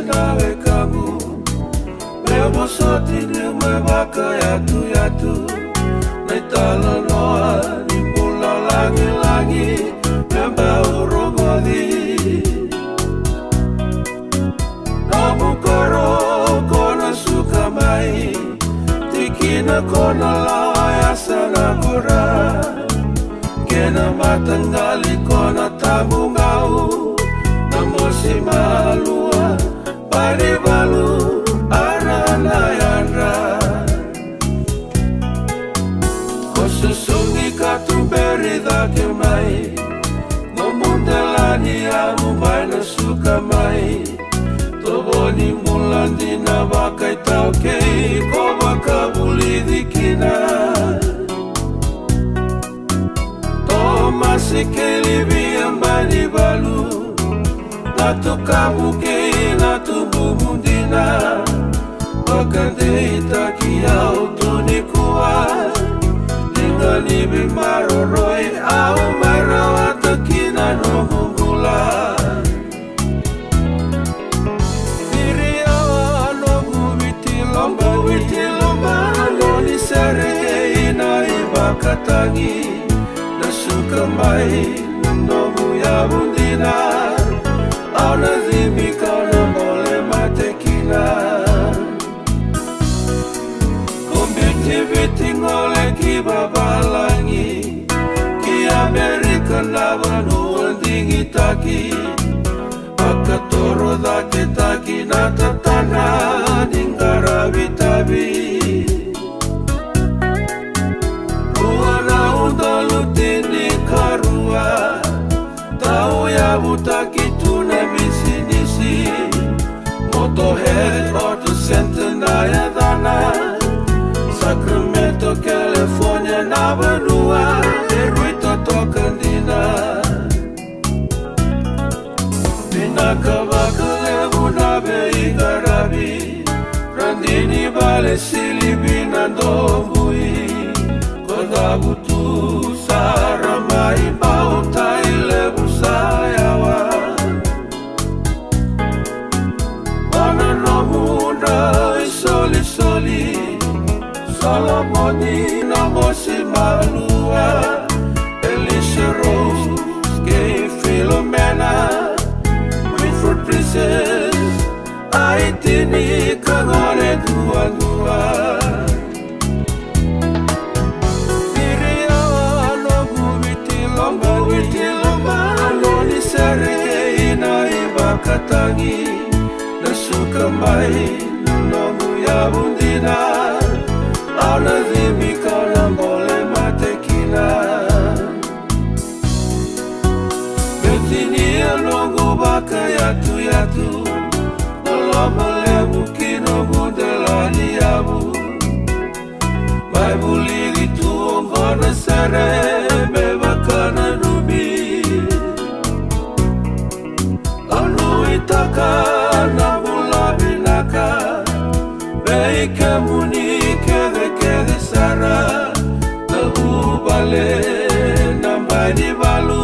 Nawe kamu Meo soti ni mwebaka yatu Naitala noa ni mula langi Memba urogodi Namukoro kona suka mai Tikina kona lawa ya sana kora Kena matanggali kona tamu ngau Namosi malua Pari balu arana yandra Kosusungi katu beri dake mai Ngomundelani amu baina suka mai Toboni mulandi na bakai taukei Ko baka buli dikina Tomasi kelibi ambani balu Natu kamu kei natu bumundina Bakande itaki au tunikuwa Ningani bimaroroi au marawata kina no hungula Diri awa no bubiti lomba Noni serege ina ibakatangi Nasuka mai nomu ya bundina Auna zimi kana mole matekina Kumbiti ngole kibabalangi Ki Amerika nabanu andingi taki Akatoro dake taki natatana Ningara bitabi Uana undolutini karua Tau ya butaki Bisinisi Motorhead Auto Center Nayadana Sacramento, California Navanua Eruito Tocandina Pinakavaka Levu Nabe Igarabi Randini Vale Silibina Ndombui Kodabutu Saramai Bauta Ilebu Sayawa Soli Solomoni Namosi Malua Elisha Rose Gay Philomena Winford Princess Aitini Kagore Dua Diriawa no bubiti lomba Aloni serege ina ibakatangi Nasuka mai Nomu ya bundina Auna zimi kana mole matekina Betini alongo baka yatu Nalama lebu kino bundelani yabu Baibuli gitu ongona sere Mebakana nubi Anu itaka Nabula binaka Beike muni kede sara Nahubale Nambani balu